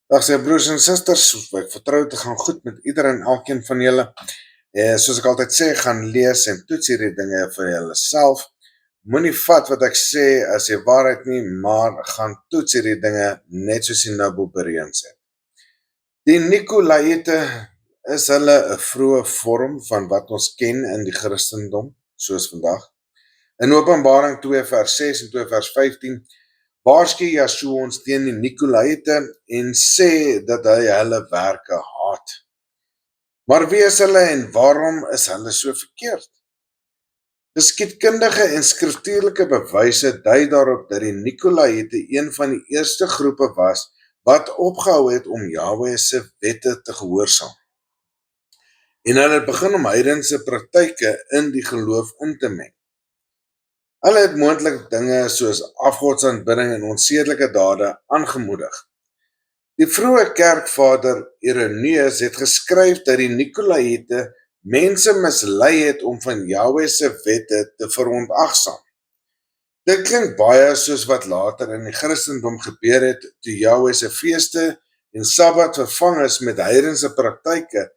Dag sy broers en susters, ek vertrou dit gaan goed met ieder en elkeen van julle. Soos ek altyd sê, gaan lees en toets hierdie dinge vir julle self. Moenie vat wat ek sê as die waarheid nie, maar gaan toets hierdie dinge net soos die Nobel Berean sê. Die Nikolaïte is hulle 'n vroeë vorm van wat ons ken in die Christendom, soos vandag. In Openbaring 2 vers 6 en 2 vers 15 waarsku Yeshua ons teen die Nikolaïte en sê dat hy hulle werke haat. Maar wie is hulle en waarom is hulle so verkeerd? Geskiedkundige en skriftuurlike bewyse dui daarop dat die Nikolaïte een van die eerste groepe was wat opgehou het om Jahwe se wette te gehoorsaam. En hulle het begin om heidense praktyke in die geloof in te meng. Hulle het moontlik dinge soos afgodsaanbidding en onsedelike dade aangemoedig. Die vroeë kerkvader Irenaeus het geskryf dat die Nikolaïte mense mislei het om van Jahwe se wette te verontagsaam. Dit klink baie soos wat later in die Christendom gebeur het toe Jahwe se feeste en Sabbat vervang is met heidense praktyke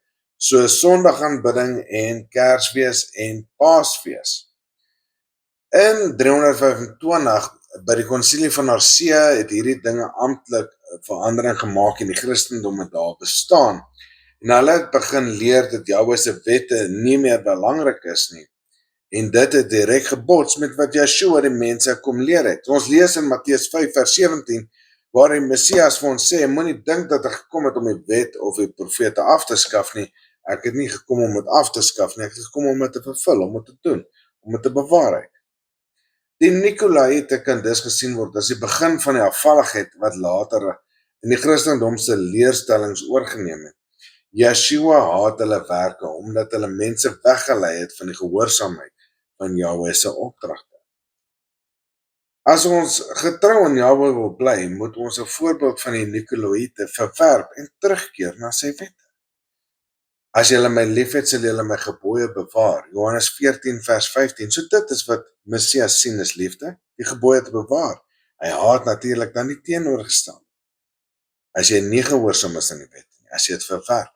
soos Sondagaanbidding en Kersfees en Paasfees. In 325 by die konsilie van Nicea het hierdie dinge amptelik verandering gemaak en die Christendom het daar bestaan. En hulle het begin leer dat Jahwe se wette nie meer belangrik is nie. En dit het direk gebots met wat Yeshua die mense kom leer het. Ons lees in Matteus 5 vers 17 waar die Messias vir ons sê, moenie dink dat ek gekom het om die wet of die profete af te skaf nie. Ek het nie gekom om dit af te skaf nie, ek het gekom om dit te vervul, om dit te doen, om dit te bewaar. Die Nikolaïte kan dus gesien word as die begin van die afvalligheid wat later in die Christendom se leerstellings oorgeneem het. Yeshua haat hulle werke omdat hulle mense weggelei het van die gehoorsaamheid van Jahwe se opdragte. As ons getrou aan Jahwe wil bly, moet ons 'n voorbeeld van die Nikolaïte verwerp en terugkeer na sy wette. As julle my liefhet, sal julle my gebooie bewaar. Johannes 14 vers 15. So dit is wat Messias sien as liefde, die gebooie te bewaar. Hy haat natuurlik dan die teenoorgestelde. As jy nie gehoorsaam is aan die wet nie, as jy dit verwerp.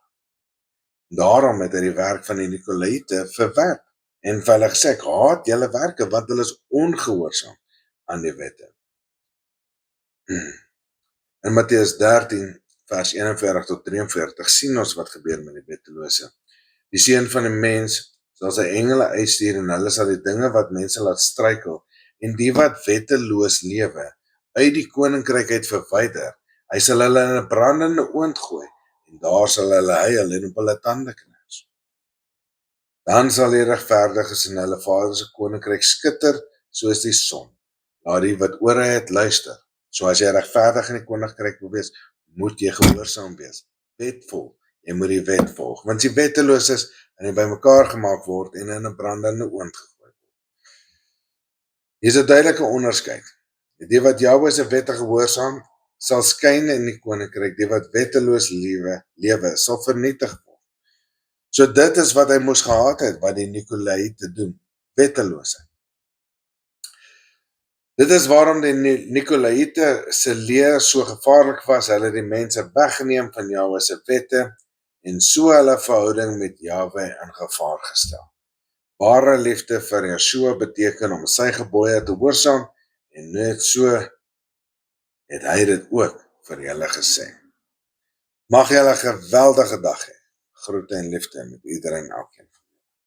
Daarom het hy die werk van die Nikolaïte verwerp en vir hulle gesê, ek haat julle werke want hulle is ongehoorsaam aan die wette. In Matteus 13 vers 41 tot 43 sien ons wat gebeur met die wettelose. Die seun van die mens sal sy engele uitstuur en hulle sal die dinge wat mense laat struikel en die wat wetteloos lewe uit die koninkryk uit verwyder. Hy sal hulle in 'n brandende oond gooi en daar sal hulle huil en op hulle tande knars. Dan sal die regverdiges in hulle Vader se koninkryk skitter soos die son. Laat die wat ore het luister. So as jy regverdig in die koninkryk wil wees, moet jy gehoorsaam wees. Wetvol, jy moet die wet volg. Want as jy wetteloos is, en jy bymekaar gemaak word en in 'n brandende oond gegooi word. Hier is 'n duidelike onderskeid. Die wat Jahwe se wette gehoorsaam, sal skyn in die koninkryk. Die wat wetteloos lewe sal vernietig word. So dit is wat hy moes gehaat het, wat die Nikolaïte doen. Wetteloosheid. Dit is waarom die Nikolaïte se leer so gevaarlik was. Hulle het die mense weggeneem van Jahwe se wette en so hulle verhouding met Jahwe in gevaar gestel. Ware liefde vir Yeshua beteken om sy gebooie te gehoorsaam en net so het hy dit ook vir julle gesê. Mag julle 'n geweldige dag hê. Groete en liefde met iedereen elkeen.